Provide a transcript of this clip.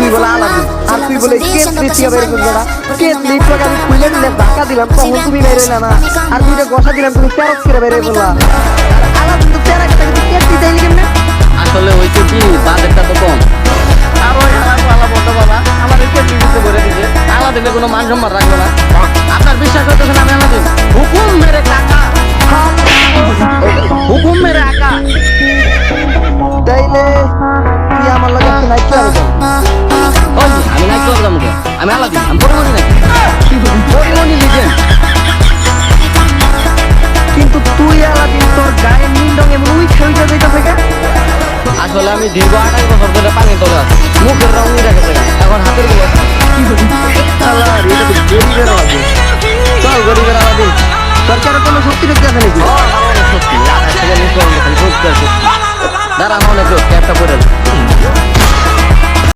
তুই বলে আলাদা আর তুই বলে কেটলি টিয়া বের করবে না কেটলি তোকে আমি খুলে দিলে ধাক্কা দিলাম তখন তুমি বের হইলে না আর দুইটা গসা দিলাম তুমি প্যারত করে বের হইলা আলাদা তো তেরা কথা কিন্তু কেটলি চাইলি কেমনে আসলে হইছে কি বাজেটটা তো কম আর ওই আলা বলতো বাবা আমার এই কেটলি দিতে করে দিছে আলা দিলে কোনো মান সম্মান রাখবে না আপনার বিশ্বাস হইতেছে না আমি আলা দিই হুকুম মেরে কাকা হুকুম মেরে আকা তাইলে তুই আমার লগে একটা নাইট ক্লাবে যাও ওই আমি নাই ক্লাব যাবো আমি আলা দিই আমি পরিমণি নাই পরিমণি লিজেন্ড কিন্তু তুই আলাদিন তোর গায়ের নীল রং এমন উই খেলতে যাইতেছে কেন আসলে আমি দীর্ঘ 28 বছর ধরে পানির তলে আছি মুখের রং নিয়ে রেখেছে এখন হাতের গুলো আল্লাহ এটা তো গরিবের আলাদিন চল গরিবের আলাদিন সরকারের কোনো শক্তি রেখে আছে নাকি সত্যি 28 থেকে 20 বছর সত্যি দাঁড়া অনেক ক্যাবটা করে